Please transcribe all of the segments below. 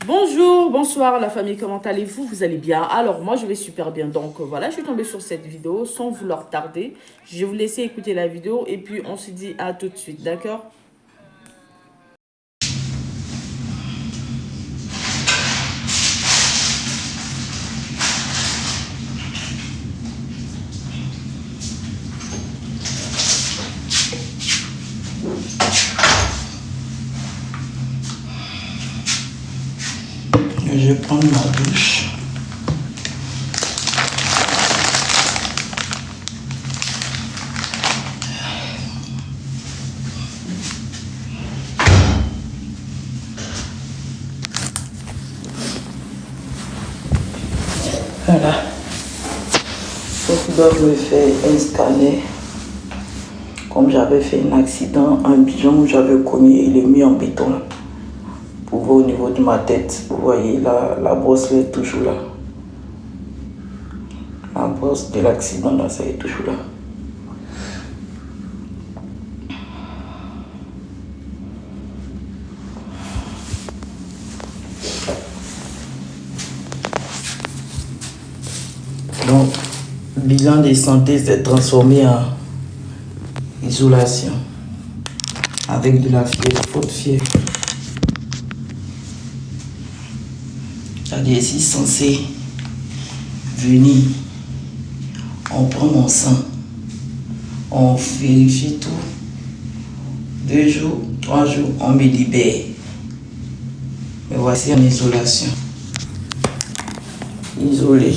Bonjour, bonsoir la famille, comment allez-vous? Vous allez bien? Alors moi je vais super bien, donc voilà, je suis tombée sur cette vidéo sans vouloir tarder. Je vais vous laisser écouter la vidéo et puis on se dit à tout de suite, d'accord? Je vais prendre ma douche. Voilà. Donc, ils doivent me faire un scanner. Comme j'avais fait un accident, un pigeon où j'avais cogné, il est mis en béton. Pour voir au niveau de ma tête, vous voyez, la brosse est toujours là. La brosse de l'accident, là, ça est toujours là. Donc, bilan de santé s'est transformé en isolation. Avec de la fièvre, faute fièvre. C'est-à-dire, si censé venir, on prend mon sang, on vérifie tout. 2 jours, 3 jours, on me libère. Mais voici en isolation. Isolé.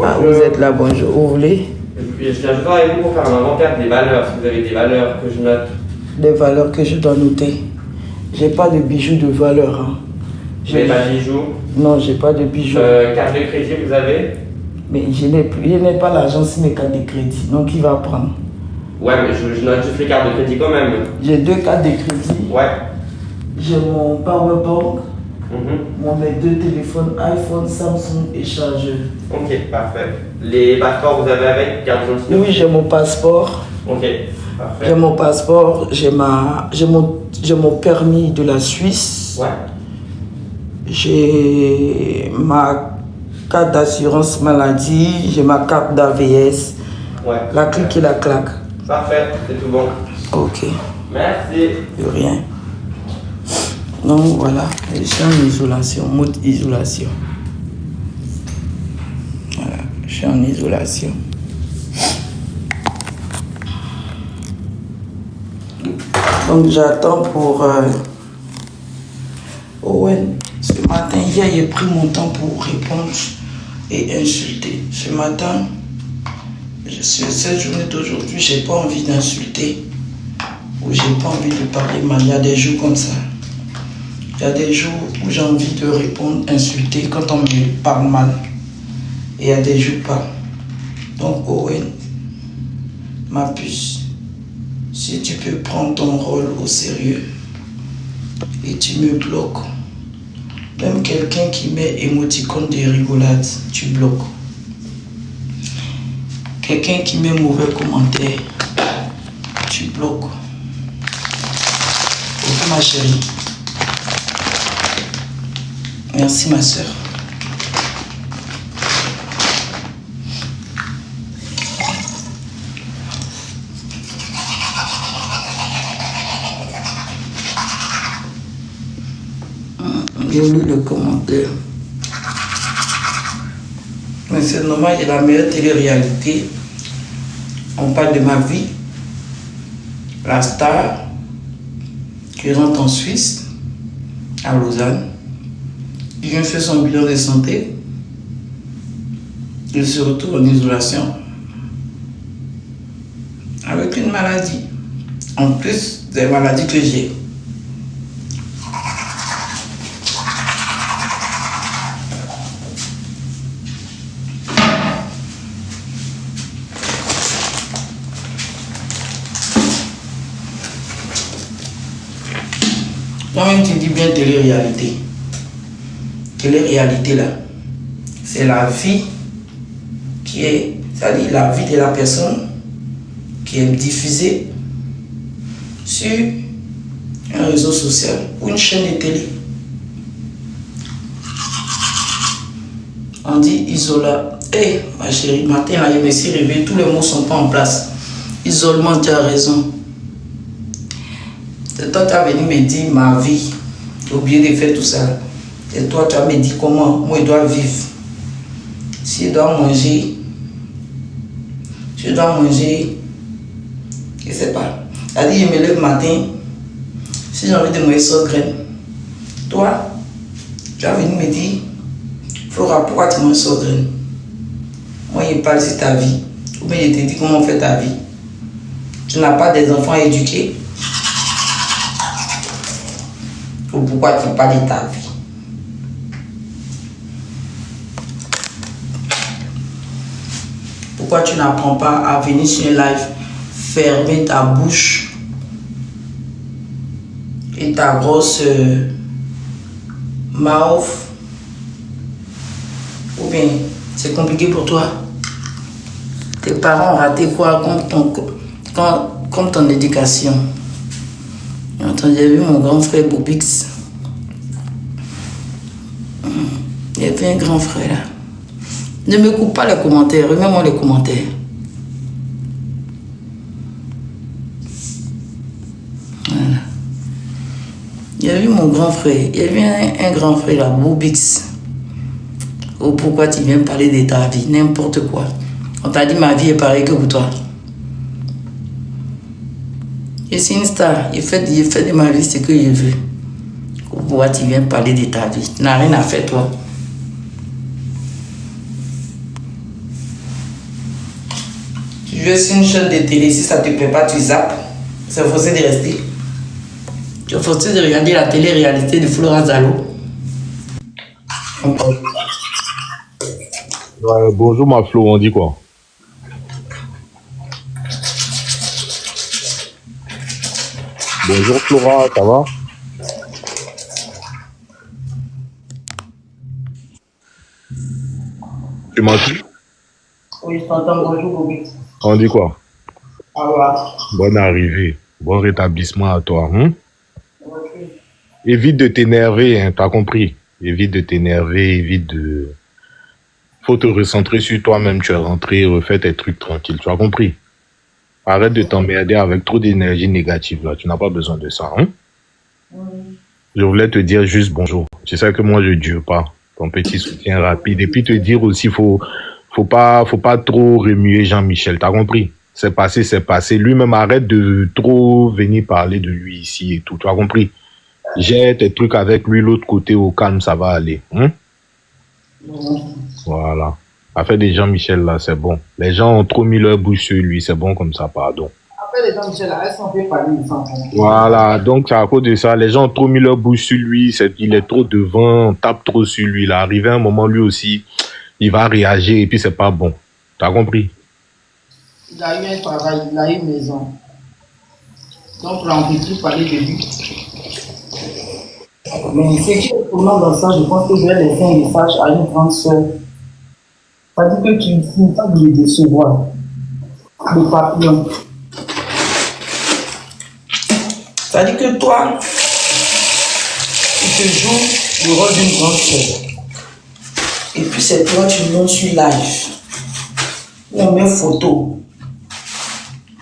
Ah, vous êtes là, bonjour. Vous voulez? Je viens juste voir avec vous pour faire un inventaire des valeurs, si vous avez des valeurs que je note. Des valeurs que je dois noter. J'ai pas de bijoux de valeur. Hein. Vous n'avez pas de bijoux? Non, j'ai pas de bijoux. Carte de crédit, vous avez? Mais je n'ai pas l'argent sur mes cartes de crédit. Donc, il va prendre. Ouais, mais je note juste les cartes de crédit quand même. J'ai 2 cartes de crédit. Ouais. J'ai mon powerbank. Mes 2 téléphones iPhone, Samsung et chargeur. Ok, parfait. Les passeports, vous avez avec carte d'identité? Oui, j'ai mon passeport. Ok, parfait. J'ai mon passeport, j'ai mon permis de la Suisse. Ouais. J'ai ma carte d'assurance maladie, j'ai ma carte d'AVS. Ouais. La clique et la claque. Parfait, c'est tout bon. Ok. Merci. De rien. Donc voilà, je suis en isolation, mode isolation. Voilà, je suis en isolation. Donc j'attends pour Owen. Ce matin, hier, j'ai pris mon temps pour répondre et insulter. Ce matin, sur cette journée d'aujourd'hui, j'ai pas envie d'insulter ou j'ai pas envie de parler mal. Il y a des jours comme ça. Il y a des jours où j'ai envie de répondre, insulter quand on me parle mal. Et il y a des jours pas. Donc Owen, ma puce, si tu peux prendre ton rôle au sérieux et tu me bloques, même quelqu'un qui met émoticône de rigolade, tu bloques. Quelqu'un qui met mauvais commentaire, tu bloques. Ok ma chérie. Merci ma soeur. J'ai lu le commentaire. Mais c'est normal, il y a la meilleure télé-réalité. On parle de ma vie. La star qui rentre en Suisse, à Lausanne. Il vient faire son bilan de santé. Il se retrouve en isolation. Avec une maladie. En plus des maladies que j'ai. Toi-même, tu dis bien télé-réalité. Télé-réalité, là, c'est la vie qui est, c'est-à-dire la vie de la personne qui est diffusée sur un réseau social ou une chaîne de télé. On dit Isola. Hé, ma chérie, matin, là, je me suis réveillée, tous les mots ne sont pas en place. Isolement, tu as raison. C'est toi, tu as venu me dire ma vie. J'ai oublié de faire tout ça. Et toi, tu as me dit comment moi, je dois vivre. Si je dois manger, je ne sais pas. C'est-à-dire, je me lève le matin, si j'ai envie de manger sauce graine. Toi, tu as venu me dire, Flora, pourquoi tu manges sauce graine? Moi, je parle de ta vie. Ou bien je te dis comment on fait ta vie. Tu n'as pas des enfants à éduquer. Ou pourquoi tu parles de ta vie? Pourquoi tu n'apprends pas à venir sur un live, fermer ta bouche et ta grosse mouth? Ou bien c'est compliqué pour toi? Tes parents ont raté quoi comme ton éducation? J'ai vu mon grand frère Bobix. Il y avait un grand frère là. Ne me coupe pas les commentaires, remets-moi les commentaires. Voilà. Il y a eu mon grand frère, il y avait un grand frère là, Bobix. Oh, pourquoi tu viens parler de ta vie, n'importe quoi. On t'a dit ma vie est pareille que pour toi. Je suis une star, je fais de ma vie ce que je veux. Pourquoi tu viens parler de ta vie? Tu n'as rien à faire toi. Tu veux sur une chaîne de télé, si ça ne te plaît pas, tu zappes. C'est forcé de rester. Tu es forcé de regarder la télé-réalité de Flora Zalo. Bonjour ma Flo, on dit quoi? Bonjour Flora, ça va? Tu m'entends? Oui, je t'entends. Bonjour, Bobby. On dit quoi? Au revoir. Bonne arrivée, bon rétablissement à toi. Ok. Évite de t'énerver, hein, t'as compris? Évite de t'énerver, évite de... Faut te recentrer sur toi-même, tu es rentré, refais tes trucs tranquilles, tu as compris? Arrête de t'emmerder avec trop d'énergie négative là, tu n'as pas besoin de ça. Je voulais te dire juste bonjour. Tu sais que moi je ne dure pas. Ton petit soutien rapide. Et puis te dire aussi, faut pas trop remuer Jean-Michel, t'as compris? C'est passé, c'est passé. Lui-même arrête de trop venir parler de lui ici et tout, tu as compris? J'ai tes trucs avec lui, l'autre côté au calme, ça va aller. Voilà. Affaire des Jean-Michel là, c'est bon. Les gens ont trop mis leur bouche sur lui, c'est bon comme ça, pardon. Après les Jean-Michel là, elles sont fait parler, ils s'en font. Voilà, donc c'est à cause de ça. Les gens ont trop mis leur bouche sur lui, il est trop devant, on tape trop sur lui. Il est arrivé un moment, lui aussi, il va réagir et puis c'est pas bon. T'as compris? Il a eu un travail, il a eu une maison. Donc là, on ne peut plus parler de lui. Mais ce qui est étonnant dans ça, je pense que je vais laisser un message à une grande soeur. Ça dit que tu ne finis pas de le décevoir. Le papillon. Ça dit que toi, tu te joues le rôle d'une grande soeur. Et puis c'est toi, tu montes sur live. Où on met photo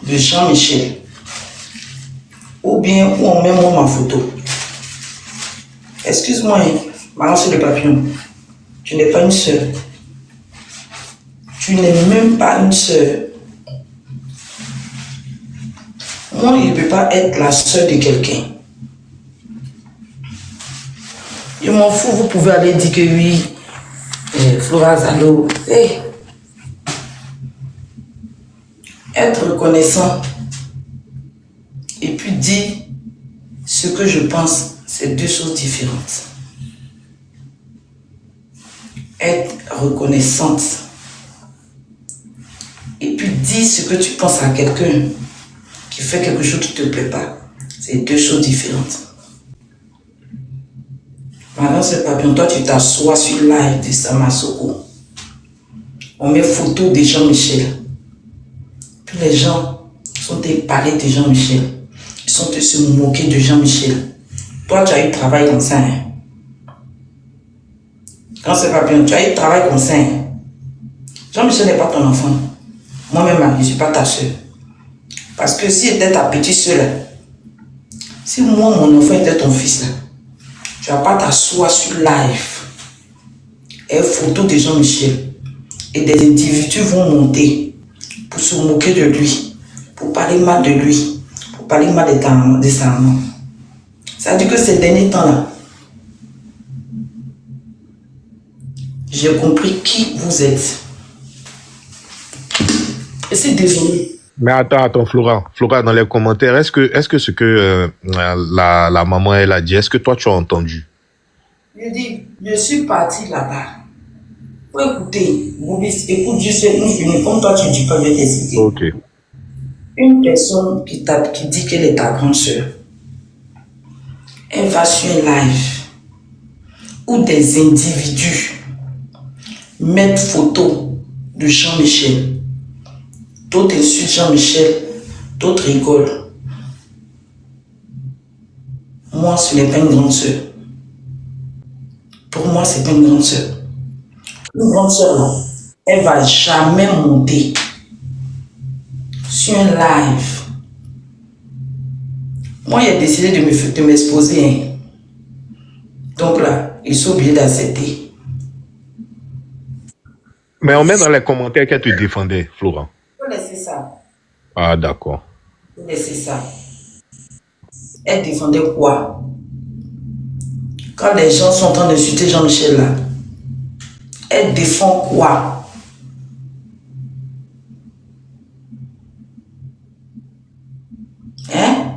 de Jean-Michel. Ou bien où on met moi ma photo. Excuse-moi, Maman sur le papillon. Tu n'es pas une soeur. Tu n'es même pas une soeur. Moi, je ne peux pas être la soeur de quelqu'un. Je m'en fous, vous pouvez aller dire que oui, Flora Zalo. Hey. Être reconnaissant et puis dire ce que je pense, c'est deux choses différentes. Être reconnaissante et puis dire ce que tu penses à quelqu'un qui fait quelque chose qui ne te plaît pas, c'est deux choses différentes. Maintenant, c'est pas bien. Toi, tu t'assois sur live de Samasoko. On met photo de Jean-Michel. Puis les gens sont des palais de Jean-Michel. Ils sont de se moquer de Jean-Michel. Toi, tu as eu travail comme ça. Hein? Quand c'est pas bien, tu as eu travail comme ça. Hein? Jean-Michel n'est pas ton enfant. Moi-même, je ne suis pas ta soeur. Parce que si était ta petite soeur, si moi, mon enfant était ton fils, là, tu vas pas t'asseoir sur live et photo de Jean-Michel. Et des individus vont monter pour se moquer de lui, pour parler mal de lui, pour parler mal de sa maman. Ça veut dire que ces derniers temps-là, j'ai compris qui vous êtes. Et c'est désolé. Mais attends, Flora, dans les commentaires, est-ce que ce que la maman, elle a dit, est-ce que toi, tu as entendu? Je dis, je suis parti là-bas. Faut écouter. Écoute juste une comme toi, tu dis pas, je vais t'expliquer. Ok. Une personne qui dit qu'elle est ta grande soeur, elle va sur un live où des individus mettent photo de Jean-Michel. D'autres insultent Jean-Michel, d'autres rigolent. Moi, ce n'est pas une grande soeur. Pour moi, c'est pas une grande soeur. Une grande soeur, là, elle va jamais monter sur un live. Moi, il a décidé de m'exposer. Hein. Donc là, ils sont obligés d'accepter. Mais on met dans les commentaires qu'elle te défendait, Florent. Faut laisser ça. Ah, d'accord. Faut laisser ça. Elle défendait quoi? Quand les gens sont en train d'insulter Jean-Michel là, elle défend quoi? Hein?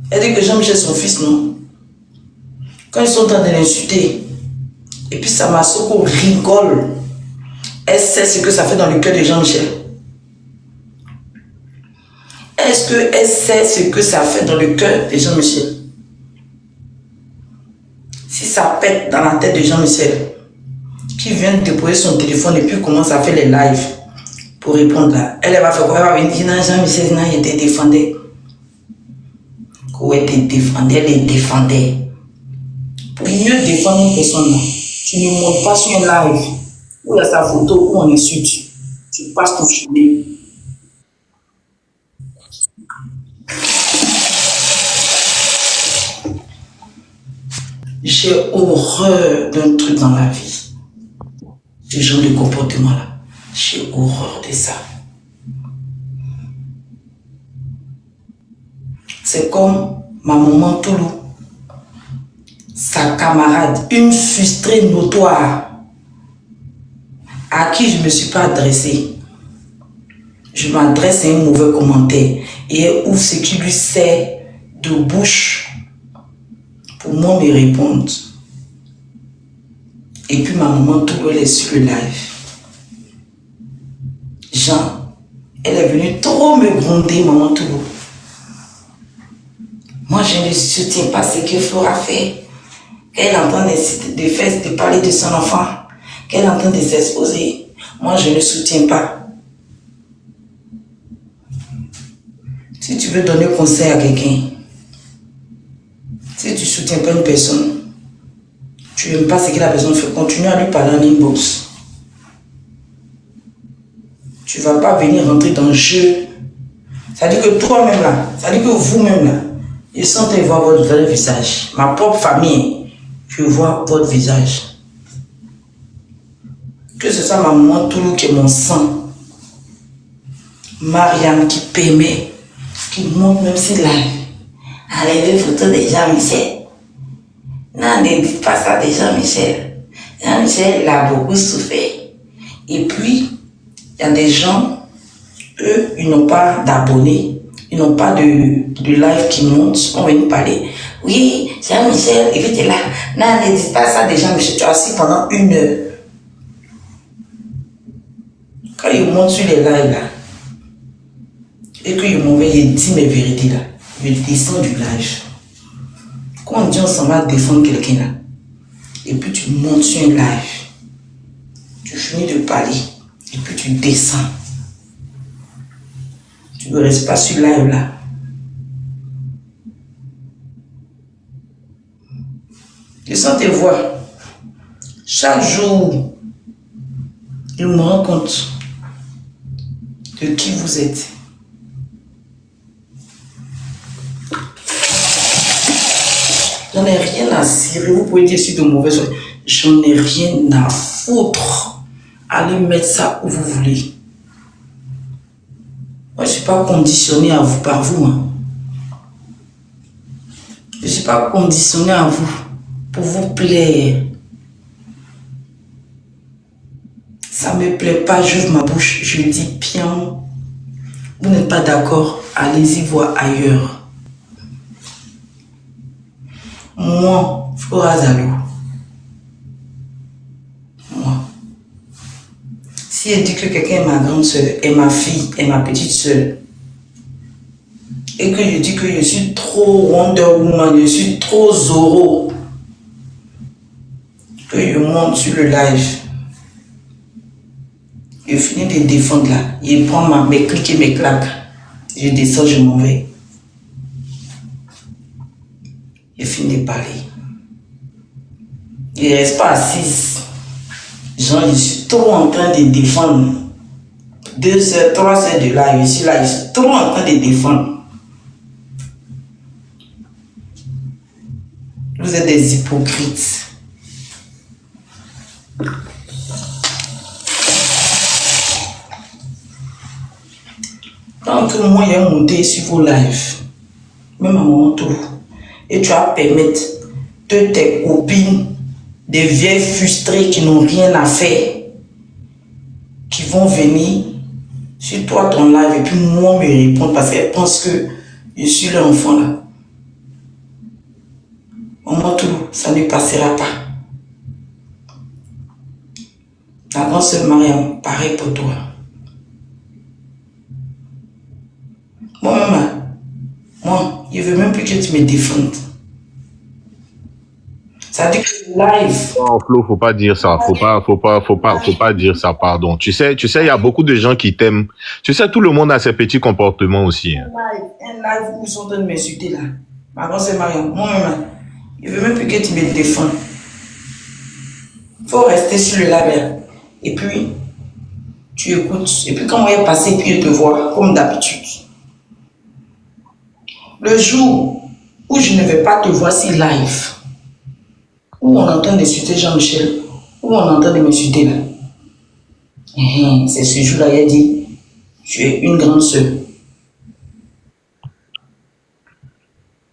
Elle dit que Jean-Michel est son fils, non? Quand ils sont en train de l'insulter, et puis Samasoko rigole, elle sait ce que ça fait dans le cœur de Jean-Michel. Est-ce qu'elle sait ce que ça fait dans le cœur de Jean-Michel? Si ça pète dans la tête de Jean-Michel, qui vient de déposer son téléphone et puis commence à faire les lives pour répondre là, elle va faire quoi? Elle va venir dire non, Jean-Michel, non, il te défendait. Elle te défendait, elle les défendait. Pour mieux défendre une personne là, tu ne montes pas sur un live où il y a sa photo, où on insulte. Tu passes ton chemin. J'ai horreur d'un truc dans la vie. Ce genre de comportement-là. J'ai horreur de ça. C'est comme ma maman Toulou. Sa camarade, une frustrée notoire, à qui je ne me suis pas adressée. Je m'adresse à un mauvais commentaire et elle ouvre ce qui lui sert de bouche pour moi me répondre. Et puis ma maman Toulou, elle est sur le live. Jean, elle est venue trop me gronder, maman Toulou. Moi, je ne soutiens pas ce que Flora fait. Qu'elle est en train de parler de son enfant, qu'elle est en train de s'exposer. Moi, je ne soutiens pas. Si tu veux donner conseil à quelqu'un, si tu ne soutiens pas une personne, tu n'aimes pas ce que la personne fait, continue à lui parler en inbox. Tu ne vas pas venir rentrer dans le jeu. Ça dit que toi-même là, ça dit que vous-même là, ils sont en train de voir votre vrai visage. Ma propre famille, je vois votre visage. Que ce soit ma maman Toulou qui est mon sang, Mariam qui permet, qui montre même si là, enlevez les photos de Jean-Michel. Non, ne dites pas ça de Jean-Michel. Jean-Michel, il a beaucoup souffert. Et puis, il y a des gens, eux, ils n'ont pas d'abonnés, ils n'ont pas de live qui monte, on va nous parler. Oui, Jean-Michel, et puis tu es là. Non, ne dites pas ça de Jean-Michel, tu es assis pendant 1 heure. Quand ils montent sur les lives là, et qu'ils m'envoient, ils disent mes vérités là, je descends du live. Quand on dit on s'en va défendre quelqu'un là, et puis tu montes sur un live, tu finis de parler, et puis tu descends. Tu ne restes pas sur live là. Je sens tes voix. Chaque jour, je me rends compte de qui vous êtes. J'en ai rien à cirer. Vous pouvez dire si de mauvaises choses. J'en ai rien à foutre. Allez mettre ça où vous voulez. Moi, je ne suis pas conditionné à vous par vous. Hein. Je ne suis pas conditionné à vous pour vous plaire. Ça ne me plaît pas, j'ouvre ma bouche, je dis bien. Vous n'êtes pas d'accord, allez-y voir ailleurs. Moi, Flora Zalo. Moi. Si elle dit que quelqu'un est ma grande soeur, est ma fille, est ma petite soeur, et que je dis que je suis trop Wonder Woman, je suis trop Zorro, que je monte sur le live, je finis de défendre là, je prends mes clics et mes claques, je descends, je m'en vais. Je finis de parler. Je ne reste pas assise. Genre, je suis trop en train de défendre. 2 heures, 3 heures de là, je suis là, je suis trop en train de défendre. Vous êtes des hypocrites. Tant que moi, j'ai monté sur vos lives, même à mon tour, et tu vas permettre de tes copines, des vieilles frustrées qui n'ont rien à faire, qui vont venir sur toi, ton live, et puis moi me répondre parce qu'elles pensent que je suis leur enfant là. Au moins tout, ça ne passera pas. La grande sœur Mariam, pareil pour toi. Moi-même, moi, je ne veux même plus que tu me défendes. Ça dit que live. Non, Flo, faut pas dire ça. Faut pas dire ça, pardon. Tu sais, il y a beaucoup de gens qui t'aiment. Tu sais, tout le monde a ses petits comportements aussi. Hein. Un live où ils sont en train de m'insulter là. Ma grande sœur Mariam, moi-même, je ne veux même plus que tu me défendes. Il faut rester sur le live. Et puis, tu écoutes. Et puis, quand on est passé, puis je te vois, comme d'habitude. Le jour où je ne vais pas te voir si live, où on entend d'insulter Jean-Michel, où on entend de m'insulter là, c'est ce jour-là, il a dit, tu es une grande sœur.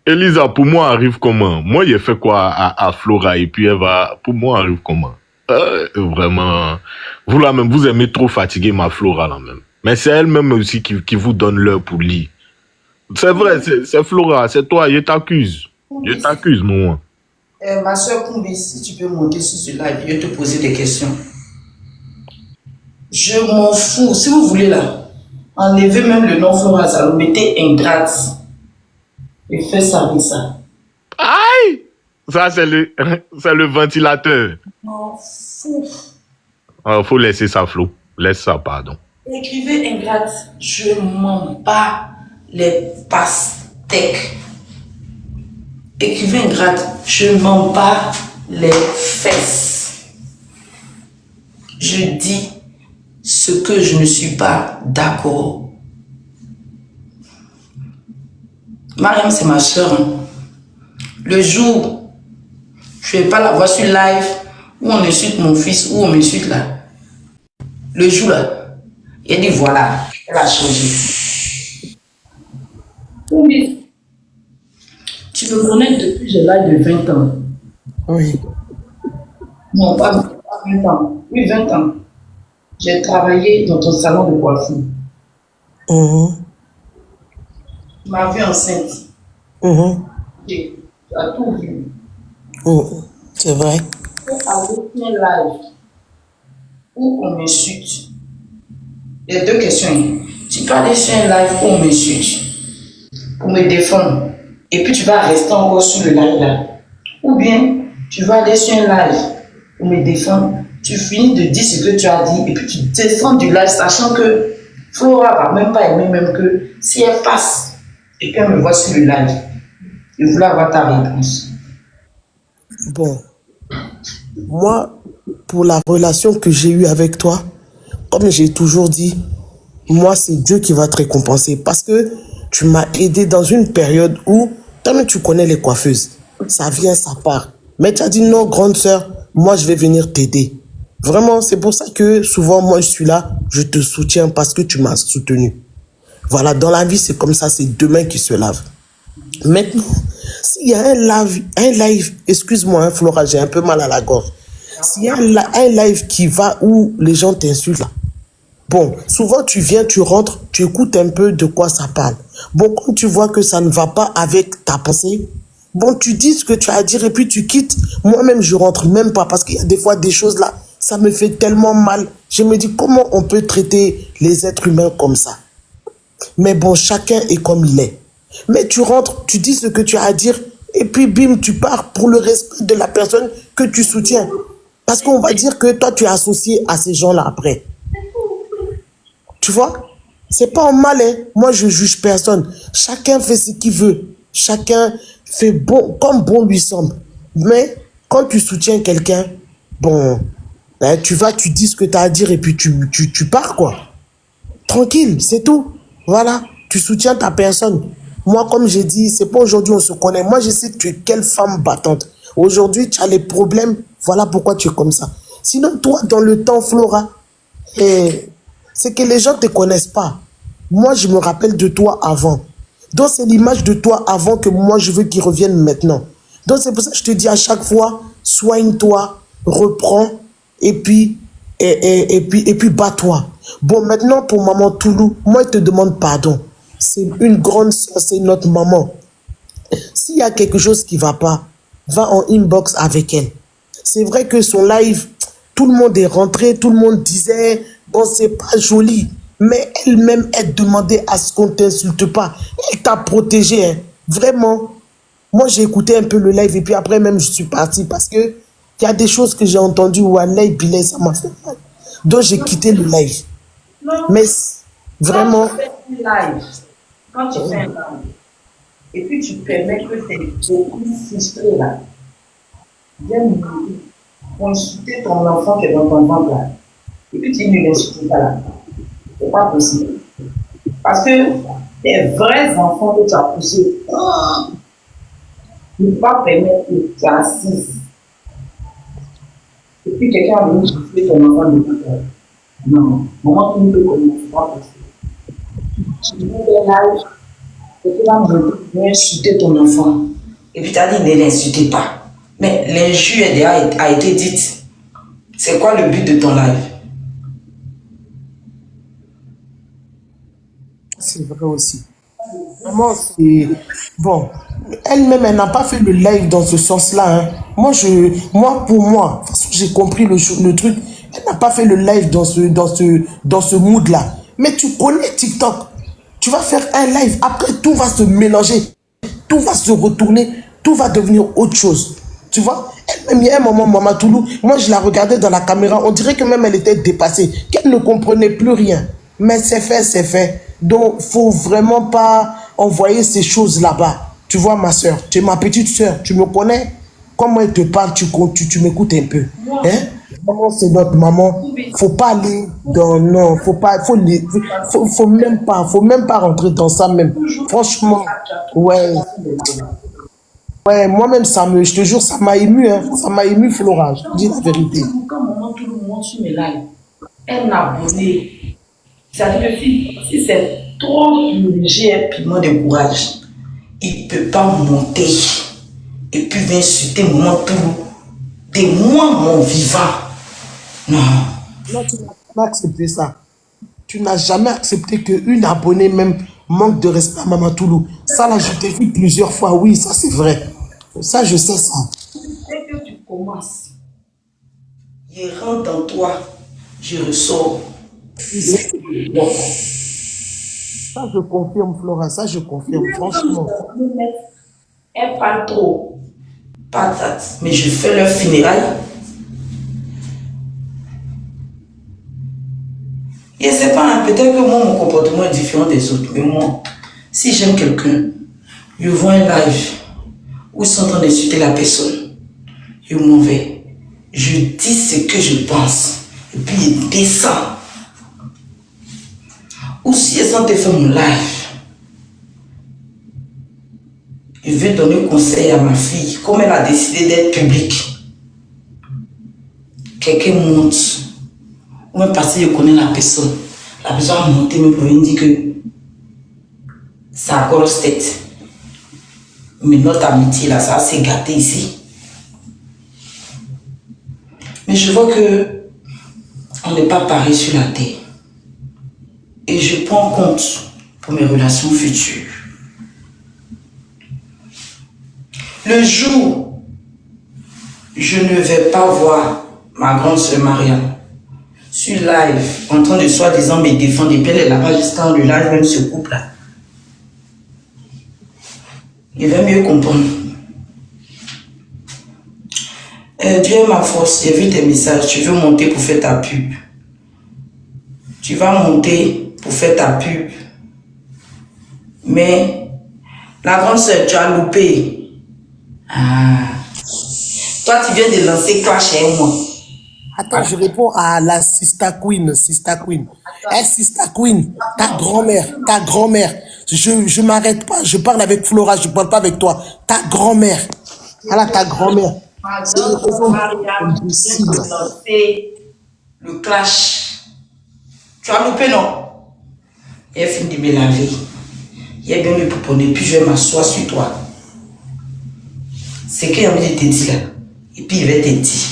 Elisa, pour moi, arrive comment? Moi, j'ai fait quoi à Flora et puis elle va... Pour moi, arrive comment? Vraiment... Vous là même, vous aimez trop fatiguer ma Flora là même. Mais c'est elle-même aussi qui vous donne l'heure pour lire. C'est vrai, c'est Flora, c'est toi, je t'accuse. Je t'accuse, moi. Ma soeur Koumbi, si tu peux monter sur ce live, je vais te poser des questions. Je m'en fous. Si vous voulez là, enlevez même le nom Flora Zalo, mettez ingrate. Et faites ça avec ça. Aïe! Ça, c'est le ventilateur. M'en fous. Faut laisser ça, Flo. Laisse ça, pardon. Écrivez ingrate. Je m'en bats les pastèques. Écrivez ingrate. Je m'en bats les fesses. Je dis ce que je ne suis pas d'accord. Mariam, c'est ma soeur. Hein. Le jour, je ne vais pas la voir sur live où on insulte mon fils, où on m'insulte là. Le jour là, il a dit voilà, elle a changé. Oui. Tu me connais depuis j'ai l'âge de 20 ans. Oui. Non, pas 20 ans. Oui, 20 ans. J'ai travaillé dans ton salon de coiffure. Tu m'as vu enceinte. Tu as tout vu. C'est vrai. Avec un live où on m'insulte. Il y a 2 questions. Tu peux aller sur un live où on m'insulte pour me défendre. Et puis tu vas rester encore sur le live là. Ou bien tu vas aller sur un live pour me défendre. Tu finis de dire ce que tu as dit et puis tu descends du live sachant que Flora va même pas aimer même que si elle passe et qu'elle me voit sur le live. Je voulais avoir ta réponse. Bon. Moi, pour la relation que j'ai eue avec toi, comme j'ai toujours dit, moi, c'est Dieu qui va te récompenser parce que tu m'as aidé dans une période où, toi-même, tu connais les coiffeuses. Ça vient, ça part. Mais tu as dit non, grande sœur, moi, je vais venir t'aider. Vraiment, c'est pour ça que souvent, moi, je suis là, je te soutiens parce que tu m'as soutenu. Voilà, dans la vie, c'est comme ça, c'est deux mains qui se lavent. Maintenant, s'il y a un live, excuse-moi, hein, Flora, j'ai un peu mal à la gorge. S'il y a un live qui va où les gens t'insultent, là, bon, souvent tu viens, tu rentres, tu écoutes un peu de quoi ça parle. Bon, quand tu vois que ça ne va pas avec ta pensée, bon, tu dis ce que tu as à dire et puis tu quittes. Moi-même, je rentre même pas parce qu'il y a des fois des choses là, ça me fait tellement mal. Je me dis comment on peut traiter les êtres humains comme ça. Mais bon, chacun est comme il est. Mais tu rentres, tu dis ce que tu as à dire, et puis bim, tu pars pour le respect de la personne que tu soutiens. Parce qu'on va dire que toi, tu es associé à ces gens-là après. Tu vois? C'est pas en mal, hein. Moi, je juge personne. Chacun fait ce qu'il veut. Chacun fait bon, comme bon lui semble. Mais quand tu soutiens quelqu'un, bon, hein, tu vas, tu dis ce que tu as à dire, et puis tu pars, quoi. Tranquille, c'est tout. Voilà, tu soutiens ta personne. Moi, comme j'ai dit, c'est pas aujourd'hui on se connaît. Moi, je sais que tu es quelle femme battante. Aujourd'hui, tu as les problèmes. Voilà pourquoi tu es comme ça. Sinon, toi, dans le temps, Flora, c'est que les gens ne te connaissent pas. Moi, je me rappelle de toi avant. Donc, c'est l'image de toi avant que moi, je veux qu'il revienne maintenant. Donc, c'est pour ça que je te dis à chaque fois, soigne-toi, reprends, et puis, et puis bats-toi. Bon, maintenant, pour maman Toulou, moi, je te demande pardon. C'est une grande soeur, c'est notre maman. S'il y a quelque chose qui ne va pas, va en inbox avec elle. C'est vrai que son live, tout le monde est rentré, tout le monde disait, bon, c'est pas joli. Mais elle-même, elle demandait à ce qu'on ne t'insulte pas. Elle t'a protégé, hein. Vraiment. Moi, j'ai écouté un peu le live et puis après même, je suis parti parce que il y a des choses que j'ai entendues où Allah Bilay, ça m'a fait mal. Donc, j'ai quitté le live. Mais vraiment, Quand tu fais un live, et puis tu permets que tes copines frustrées là viennent pour insulter ton enfant qui est dans ton ventre là, et puis tu ne l'insultes pas là. C'est pas possible. Parce que tes vrais enfants que tu as poussés, ne pas permettre que tu assises. Et puis quelqu'un a venu insulter ton enfant de tout à l'heure. Non, maman, tu ne peux connaître, c'est pas possible. Tu dis des lives, et puis là, je vais insulter ton enfant. Et puis tu as dit ne l'insultez pas. Mais l'injure a été dite. C'est quoi le but de ton live? c'est vrai aussi. Vraiment, c'est... Bon, elle-même, elle n'a pas fait le live dans ce sens-là, hein. Moi, pour moi, de toute façon, j'ai compris le truc. Elle n'a pas fait le live dans ce mood-là. Mais tu connais TikTok. Tu vas faire un live. Après, tout va se mélanger. Tout va se retourner. Tout va devenir autre chose. Tu vois? Elle-même, il y a un moment, Maman Toulou, moi, je la regardais dans la caméra. On dirait que même elle était dépassée. Qu'elle ne comprenait plus rien. Mais c'est fait, c'est fait. Donc, il ne faut vraiment pas envoyer ces choses là-bas. Tu vois, ma soeur, tu es ma petite soeur, tu me connais. Comment elle te parle, tu m'écoutes un peu. Hein? Vraiment, c'est notre maman. Faut pas aller dans... Non, faut même pas rentrer dans ça même. Franchement, ouais. Ouais, moi-même, je te jure, ça m'a ému, hein. Ça m'a ému, Flora, je te dis la vérité. Quand maman tout le monde sur mes lives, elle m'a abonné. C'est-à-dire que si c'est trop léger un piment de courage, il ne peut pas monter et puis insulter maman tout de moi, mon vivant. Non. Non, tu n'as pas accepté ça. Tu n'as jamais accepté qu'une abonnée même manque de respect à Maman Toulou. Ça, là, je t'ai vu plusieurs fois. Oui, ça, c'est vrai. Ça, je sais ça. Dès que tu commences, je rentre dans toi, je ressors. Ça, je confirme, Flora. Ça, je confirme, franchement. Elle parle trop. Patate. Mais je fais leur funérailles. Et c'est pas, hein, peut-être que moi, mon comportement est différent des autres. Mais moi, si j'aime quelqu'un, je vois un live où ils sont en train d'insulter la personne, je m'en vais. je dis ce que je pense. Et puis il descend. Ou si elles ont fait mon live, je veux donner conseil à ma fille, comme elle a décidé d'être publique. Quelqu'un monte, ou même parce que je connais la personne a monté me pour me dire que ça a grosse tête. Mais notre amitié là, ça s'est gâté ici. Mais je vois que on n'est pas pareil sur la terre. Et je prends compte pour mes relations futures. Le jour, je ne vais pas voir ma grande sœur Marianne sur live, en train de soi-disant me défendre, et puis elle est là-bas jusqu'à le live, même ce couple-là. Il va mieux comprendre. Dieu est ma force, j'ai vu tes messages, tu veux monter pour faire ta pub. Tu vas monter pour faire ta pub. Mais la grande sœur, tu as loupé. Ah. Toi, tu viens de lancer Clash et moi. Attends, je réponds à la Sister Queen, Sister Queen. Hey, Sister Queen, ta grand-mère. Je m'arrête pas, je parle avec Flora, je parle pas avec toi. Ta grand-mère. Voilà, ta grand-mère. C'est une raison imbécile. Le clash. Tu as loupé, non? Il a fini de me laver. Il a bien me pouponner, puis je vais m'asseoir sur toi. C'est qu'il a envie de te dire là. Et puis il va te dire.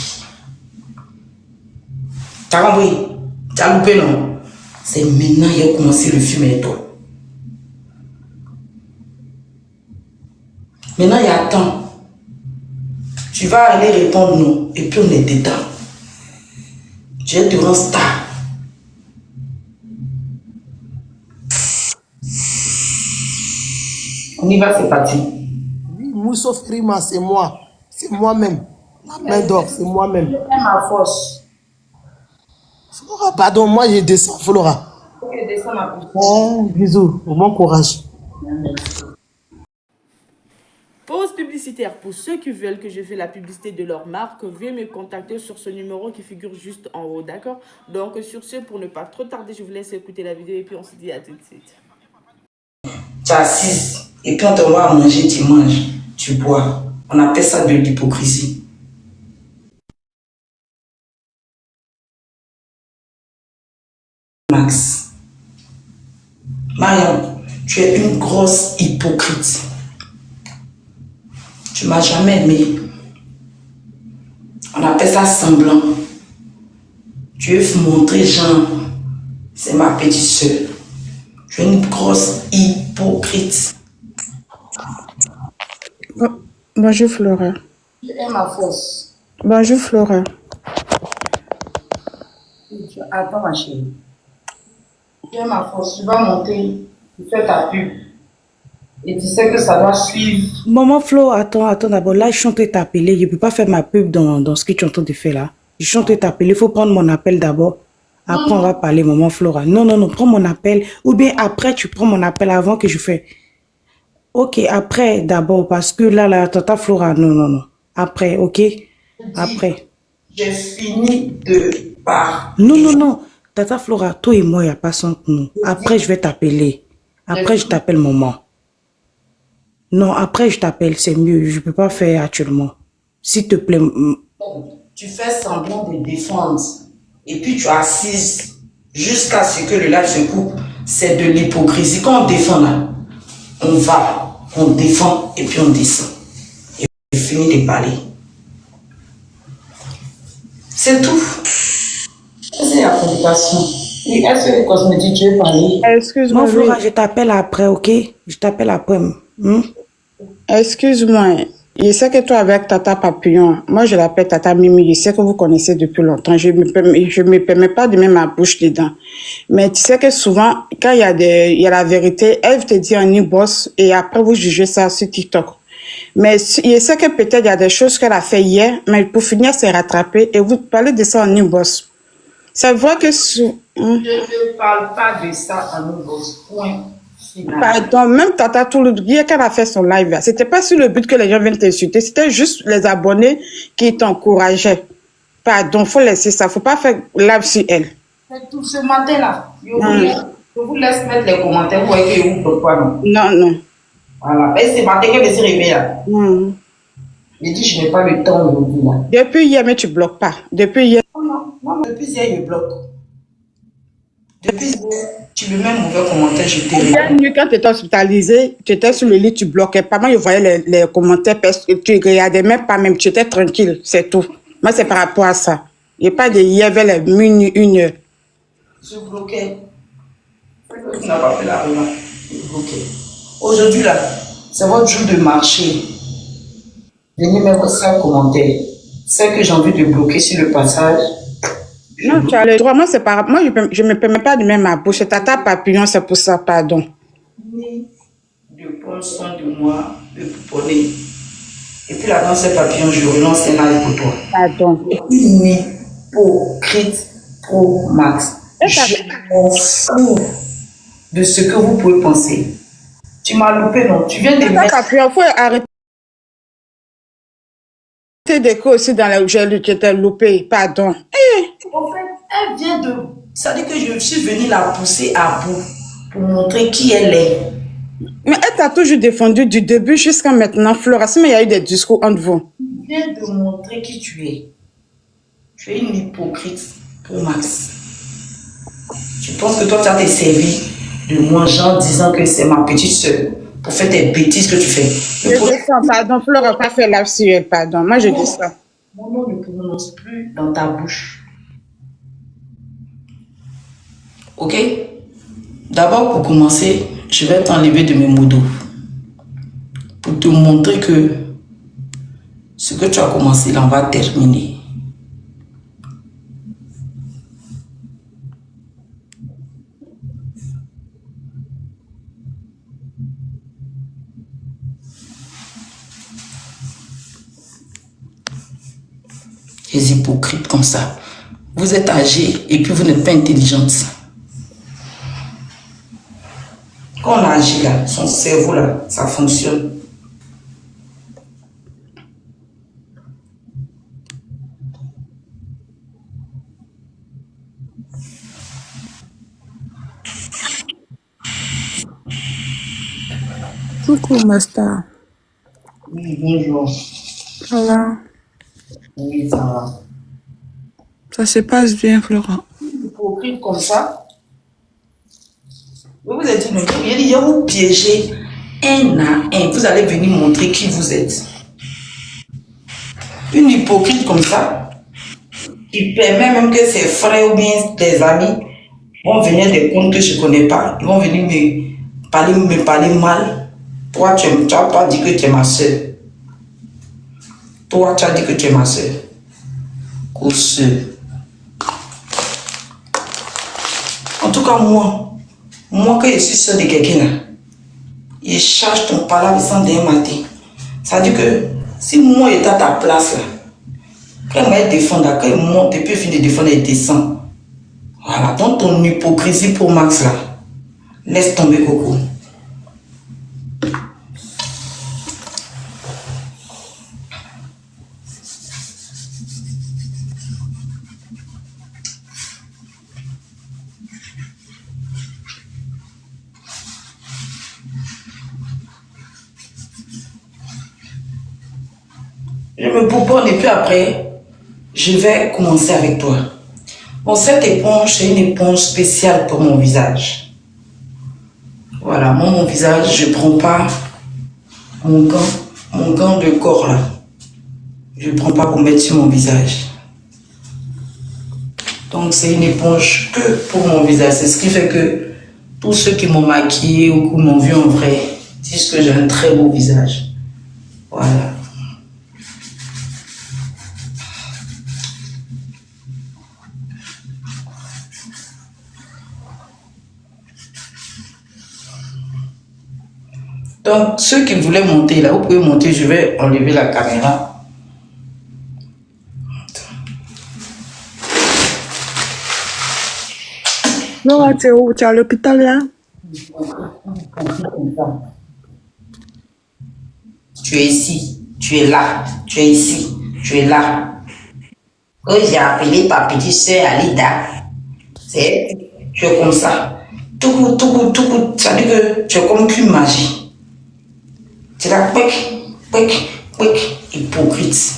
T'as compris? Tu as loupé, non? C'est maintenant qu'il a commencé le film avec toi. Maintenant, il y a temps. Tu vas aller répondre non. Et puis on est dedans. Je vais te rendre star. On y va, c'est parti. Oui, Mousso Frima, c'est moi. C'est moi-même. La main d'or, c'est moi-même. C'est ma force. Flora, pardon, moi je descends, Flora. Ok, descends ma pousse. Oh, bisous, bon courage. Pause publicitaire. Pour ceux qui veulent que je fasse la publicité de leur marque, veuillez me contacter sur ce numéro qui figure juste en haut, d'accord? Donc sur ce, pour ne pas trop tarder, je vous laisse écouter la vidéo et puis on se dit à tout de suite. Tu es assise et puis on te voit à manger, tu manges, tu bois. On appelle ça de l'hypocrisie. Max. Mariam, tu es une grosse hypocrite. Tu m'as jamais aimé. On appelle ça semblant. Tu veux montrer genre, c'est ma petite soeur. Tu es une grosse hypocrite. Bonjour Flora. Tu es ma force. Bonjour Flora. Attends ma chérie. Tu es ma force. Tu vas monter, tu fais ta pub. Et tu sais que ça doit suivre. Maman Flo, attends d'abord. Là, je suis en train de t'appeler. Je ne peux pas faire ma pub dans ce que tu es en train de faire là. Je suis en train de t'appeler. Il faut prendre mon appel d'abord. Après, on va parler, maman Flora. Non, prends mon appel. Ou bien après, tu prends mon appel avant que je fais. Ok, après d'abord. Parce que là, tata Flora, non. Après, ok? Après. J'ai fini de parler. Non. Tata Flora, toi et moi, il n'y a pas son nous. Après, je vais t'appeler. Après, je t'appelle maman. Non, après, je t'appelle, c'est mieux. Je ne peux pas faire actuellement. S'il te plaît. Tu fais semblant de défendre. Et puis tu es assise jusqu'à ce que le live se coupe. C'est de l'hypocrisie. Quand on défend là, on défend et puis on descend. Et je finis de parler. C'est tout. C'est la compassion. Et est-ce que les cosmétiques, tu veux parler? Excuse-moi. Non, Flora, je t'appelle après, ok? Je t'appelle après. Excuse-moi, je sais que toi avec Tata Papillon, moi je l'appelle Tata Mimi, je sais que vous connaissez depuis longtemps, je me permets pas de mettre ma bouche dedans. Mais tu sais que souvent, quand il y a la vérité, elle te dit en e-boss et après vous jugez ça sur TikTok. Mais je sais que peut-être il y a des choses qu'elle a fait hier, mais pour finir c'est rattrapé et vous parlez de ça en e-boss. C'est vrai que... Je ne parle pas de ça en e-boss, point. Pardon, même Tata tout le hier qu'elle a fait son live, c'était pas sur le but que les gens viennent t'insulter, c'était juste les abonnés qui t'encourageaient. pardon, faut laisser ça. Faut pas faire live sur elle. C'est tout ce matin-là. Je vous laisse mettre les commentaires. Vous voyez que vous bloquez pas, non? Non, non. Voilà. Et c'est matin qu'elle s'est réveillée là. Hmm. J'ai dit, je n'ai pas le temps aujourd'hui là. Depuis hier, mais tu bloques pas. Depuis hier. Non, non, non, depuis hier, je bloque. Depuis hier, tu me mets un mauvais commentaire, je te Hier nuit, quand tu étais hospitalisé, tu étais sur le lit, tu bloquais pas. Moi, je voyais les commentaires parce que tu regardais même pas, même tu étais tranquille, c'est tout. Moi, c'est par rapport à ça. Il n'y a pas de hier vers les minuit, 1 heure. je bloquais. Tu n'as pas fait la remarque. Je bloquais. Aujourd'hui là, c'est votre jour de marché. Venez mettre 5 commentaires. Celles que j'ai envie de bloquer sur le passage. Non, tu as le droit. Moi, c'est par moi, je me permets pas de mettre ma bouche. C'est Tata Papillon, c'est pour ça, pardon. De prendre soin de moi, de pouponner. Et puis là, dans ces papillons, je relance un live pour toi. Pardon. Une hypocrite pro max. Je m'en fous de ce que vous pouvez penser. Tu m'as loupé, non? Tu viens de Tata mettre. Papillon, il faut arrêter d'écrire aussi dans la gel qui était loupé, pardon. En fait, elle vient de. Ça veut dire que je suis venue la pousser à bout pour montrer qui elle est. Mais elle t'a toujours défendu du début jusqu'à maintenant, Flora. Mais il y a eu des discours entre vous. Elle vient de montrer qui tu es. Tu es une hypocrite pour max. Tu penses que toi, tu as été servi de moi, en disant que c'est ma petite soeur pour faire des bêtises que tu fais. Je dis ça, pardon, Flora, pas fait la sur elle, pardon. Moi, je dis ça. Mon nom ne prononce plus dans ta bouche. Ok? D'abord, pour commencer, je vais t'enlever de mes modos. Pour te montrer que ce que tu as commencé là, on va terminer. Les hypocrites comme ça. Vous êtes âgés et puis vous n'êtes pas intelligente. Quand on agit là, son cerveau là, ça fonctionne. Coucou, Master. Oui, bonjour. Voilà. Oui, ça va. Ça se passe bien, Flora. Hypocrite comme ça. Vous vous êtes dit, non, il va vous piéger un à un. Vous allez venir montrer qui vous êtes. Une hypocrite comme ça, qui permet même que ses frères ou bien des amis vont venir des comptes que je ne connais pas. Ils vont venir me parler mal. Toi, tu n'as pas dit que tu es ma soeur. Toi, tu as dit que tu es ma soeur. En tout cas, moi que je suis soeur de quelqu'un là, il charge ton palabre sans d'un matin. Ça veut dire que si moi j'étais à ta place là, quand elle m'a défendu, quand elle monte et puis finit de défendre, elle descend. Voilà, donc ton hypocrisie pour Max là, laisse tomber Coco. Je me pouponne et puis après, je vais commencer avec toi. Bon, cette éponge, c'est une éponge spéciale pour mon visage. Voilà, moi, mon visage, je ne prends pas mon gant de corps là. Je ne prends pas pour mettre sur mon visage. Donc, c'est une éponge que pour mon visage. C'est ce qui fait que tous ceux qui m'ont maquillé ou qui m'ont vu en vrai disent que j'ai un très beau visage. Voilà. Donc, ceux qui voulaient monter là, vous pouvez monter, je vais enlever la caméra. Flora, tu es où? Tu es à l'hôpital là? Tu es ici, tu es là, tu es ici, tu es là. que j'ai appelé par petite sœur Alida. Tu es comme ça. Tout, ça veut dire que tu es comme qu'une magie. Tu es là, quick, hypocrite.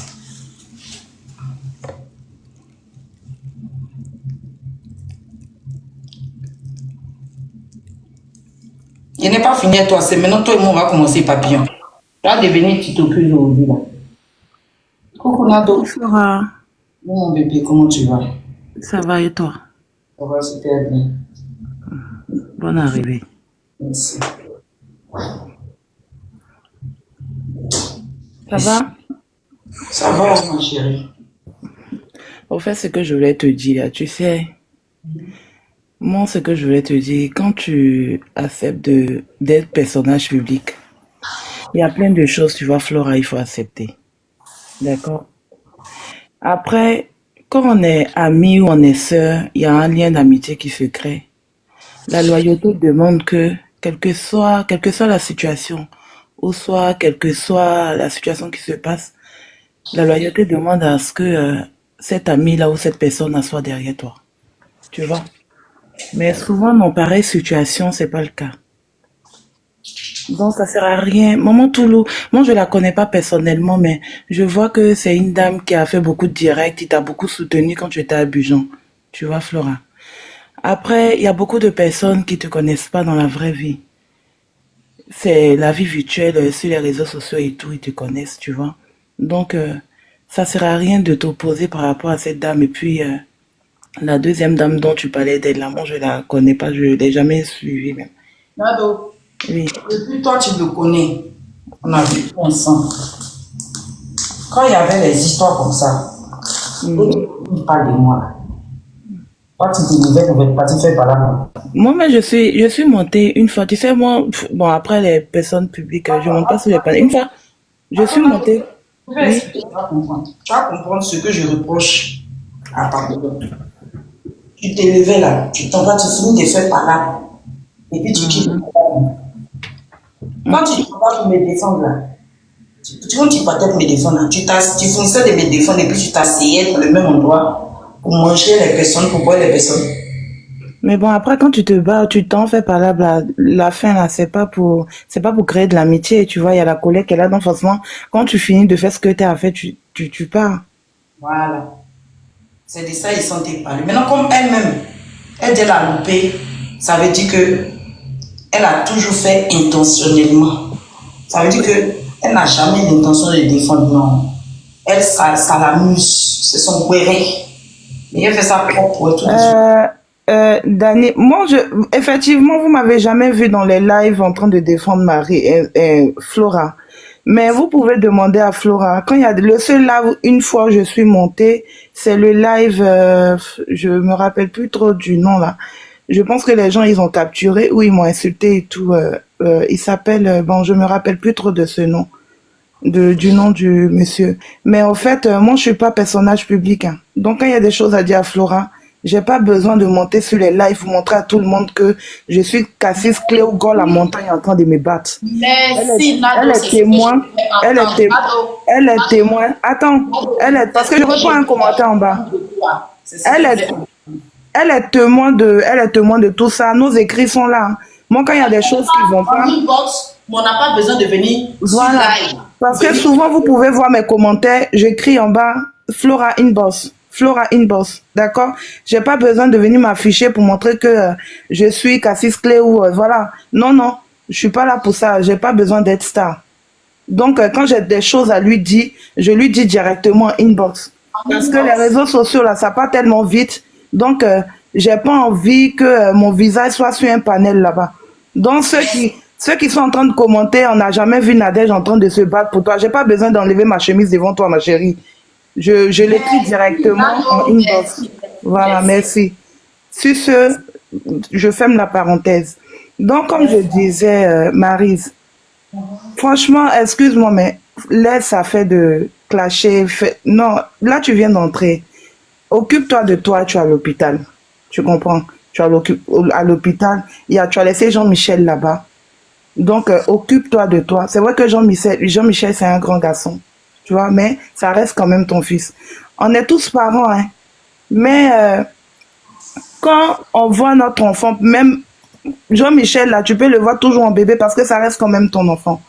Je n'ai pas fini à toi, c'est maintenant toi et moi on va commencer papillon. Tu vas devenir titocule aujourd'hui là. Coucou Nado. Flora, Mon bébé, comment tu vas? ça va et toi? Ça va super bien. Bonne arrivée. Merci. Ça va? Ça va, ma chérie. Au fait, ce que je voulais te dire, tu sais, moi, ce que je voulais te dire, quand tu acceptes d'être personnage public, il y a plein de choses, tu vois, Flora, il faut accepter. D'accord? Après, quand on est amis ou on est sœurs, il y a un lien d'amitié qui se crée. La loyauté demande que, quelle que soit la situation, ou soit quelle que soit la situation qui se passe, la loyauté demande à ce que cet ami-là ou cette personne soit derrière toi. Tu vois? Mais souvent, dans pareille situation, c'est pas le cas. Donc, ça sert à rien. Maman Toulou, moi, je la connais pas personnellement, mais je vois que c'est une dame qui a fait beaucoup de directs, qui t'a beaucoup soutenu quand tu étais à Bujon. Tu vois, Flora? Après, il y a beaucoup de personnes qui te connaissent pas dans la vraie vie. C'est la vie virtuelle, sur les réseaux sociaux et tout, ils te connaissent, tu vois. Donc, ça sert à rien de t'opposer par rapport à cette dame. Et puis, la deuxième dame dont tu parlais d'elle, là, moi, je la connais pas, je l'ai jamais suivie même. Nado, Oui. depuis toi tu me connais, on a vécu ensemble. Quand il y avait les histoires comme ça, il parle de moi là. Toi tu te levais, tu ne pas faire par là. Moi, mais je suis montée une fois. Tu sais, moi, bon, après les personnes publiques, je monte pas sur les panneaux. Une fois, je suis montée. Je vais expliquer, tu vas comprendre. Tu vas comprendre ce que je reproche à Papillon. Tu te levais là, tu t'en vas, tu finis de faire par là. Et puis tu quittes. Quand tu vas me défendre là, quand tu partais pour me défendre là, tu finissais de me défendre et puis tu t'asseyais dans le même endroit pour manger les personnes, pour boire les personnes. Mais bon, après, quand tu te bats, tu t'en fais par là, la fin, là, c'est pas pour créer de l'amitié, tu vois, il y a la colère qui est là, donc forcément, quand tu finis de faire ce que tu as fait, tu pars. Voilà. C'est de ça ils sont parlé. Maintenant, comme elle-même, elle dit la loupé, ça veut dire que elle a toujours fait intentionnellement. Ça veut dire que elle n'a jamais l'intention de défendre, non. Elle, ça l'amuse, c'est son wéré. Mais elle fait ça propre tout de suite. Dani, moi, effectivement, vous m'avez jamais vu dans les lives en train de défendre Marie et Flora. Mais vous pouvez demander à Flora. Quand il y a le seul live, une fois je suis montée, c'est le live, je me rappelle plus trop du nom là. Je pense que les gens ils ont capturé ou ils m'ont insulté et tout. Il s'appelle, bon, je me rappelle plus trop de ce nom, du nom du monsieur. Mais en fait, moi je suis pas personnage public. Hein. Donc quand il y a des choses à dire à Flora, j'ai pas besoin de monter sur les lives pour montrer à tout le monde que je suis Cassis Cléo Gaulle la montagne en train de me battre. Merci, Elle est témoin. Elle est témoin. Attends, parce que je reprends un commentaire en bas. Elle est témoin de tout ça. Nos écrits sont là. Hein. Moi, quand il y a des choses qui vont pas. On n'a pas besoin de venir. Voilà. Parce que souvent, vous pouvez voir mes commentaires. J'écris en bas Flora Inbox. Flora Inbox. D'accord? J'ai pas besoin de venir m'afficher pour montrer que je suis Cassis Clé ou voilà. Non, non. Je suis pas là pour ça. J'ai pas besoin d'être star. Donc, quand j'ai des choses à lui dire, je lui dis directement inbox. Parce que les réseaux sociaux, là, ça part tellement vite. Donc, j'ai pas envie que mon visage soit sur un panel là-bas. Donc, ceux qui sont en train de commenter, on n'a jamais vu Nadège en train de se battre pour toi. J'ai pas besoin d'enlever ma chemise devant toi, ma chérie. Je l'écris directement en inbox. Voilà, merci. Sur ce, je ferme la parenthèse. Donc, comme je disais, Maryse, franchement, excuse-moi, mais laisse ça fait de clasher. Non, là, tu viens d'entrer. Occupe-toi de toi, tu es à l'hôpital. Tu comprends? Tu es à l'hôpital. Tu as laissé Jean-Michel là-bas. Donc, occupe-toi de toi. C'est vrai que Jean-Michel, c'est un grand garçon. Tu vois, mais ça reste quand même ton fils. On est tous parents, hein. Mais quand on voit notre enfant, même Jean-Michel, là, tu peux le voir toujours en bébé parce que ça reste quand même ton enfant.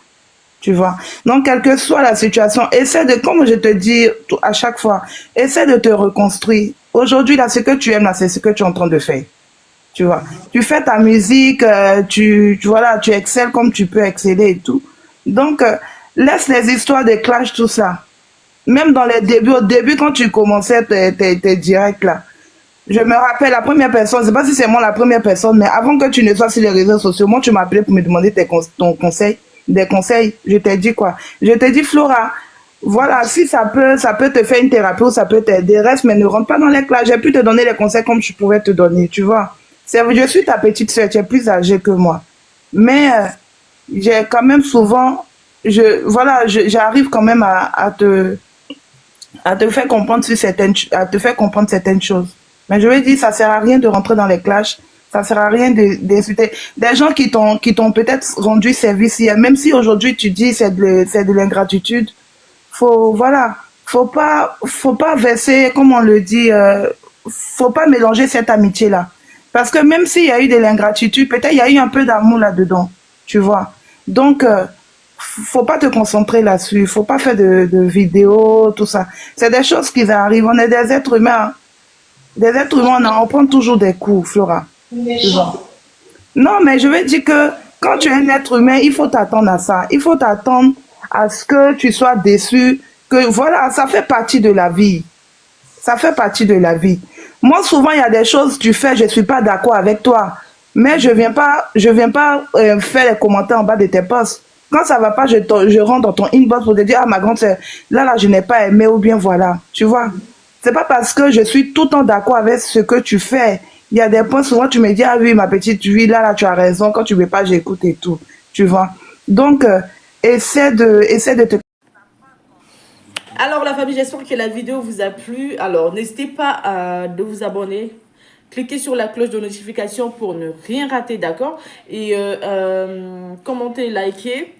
Tu vois. Donc, quelle que soit la situation, essaie de, comme je te dis à chaque fois, essaie de te reconstruire. Aujourd'hui, là, ce que tu aimes, là, c'est ce que tu es en train de faire. Tu vois. Tu fais ta musique, voilà, tu excelles comme tu peux exceller et tout. Donc, laisse les histoires de clash, tout ça. Même dans les débuts, au début, quand tu commençais tes directs, là, je me rappelle, la première personne, je sais pas si c'est moi la première personne, mais avant que tu ne sois sur les réseaux sociaux, moi, tu m'appelais pour me demander ton conseil, des conseils. Je t'ai dit quoi? Je t'ai dit, Flora, voilà, si ça peut te faire une thérapie ou ça peut t'aider, reste, mais ne rentre pas dans les classes. J'ai pu te donner les conseils comme je pouvais te donner, tu vois. Je suis ta petite sœur, tu es plus âgée que moi. Mais j'ai quand même souvent, j'arrive quand même à te faire comprendre à te faire comprendre certaines choses. Mais je veux dire, ça sert à rien de rentrer dans les clashs, ça sert à rien d'insulter des gens qui t'ont peut-être rendu service hier, même si aujourd'hui tu dis c'est de l'ingratitude. Voilà, faut pas verser, comme on le dit, faut pas mélanger cette amitié là, parce que même s'il y a eu de l'ingratitude, peut-être il y a eu un peu d'amour là-dedans, tu vois. Donc faut pas te concentrer là-dessus, faut pas faire de vidéos, tout ça. C'est des choses qui arrivent. On est des êtres humains, hein. Des êtres humains, on prend toujours des coups, Flora. Tu vois. Non, mais je veux dire que quand tu es un être humain, il faut t'attendre à ça. Il faut t'attendre à ce que tu sois déçu. Que voilà, ça fait partie de la vie. Ça fait partie de la vie. Moi, souvent, il y a des choses que tu fais, je suis pas d'accord avec toi. Mais je viens pas faire les commentaires en bas de tes posts. Quand ça va pas, je rentre dans ton inbox pour te dire, ah, ma grande sœur, là, je n'ai pas aimé ou bien voilà. Tu vois? C'est pas parce que je suis tout le temps d'accord avec ce que tu fais. Il y a des points, souvent, tu me dis, ah oui, ma petite, oui, là, tu as raison. Quand tu veux pas, j'écoute et tout. Tu vois? Donc, essaie de te... Alors la famille, j'espère que la vidéo vous a plu. Alors n'hésitez pas à de vous abonner. Cliquez sur la cloche de notification pour ne rien rater, d'accord? Et commentez, likez.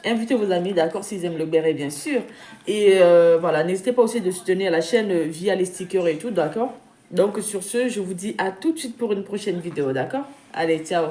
Invitez vos amis, d'accord, s'ils aiment le béret, bien sûr. Et voilà, n'hésitez pas aussi de soutenir la chaîne via les stickers et tout, d'accord? Donc sur ce, je vous dis à tout de suite pour une prochaine vidéo, d'accord? Allez, ciao!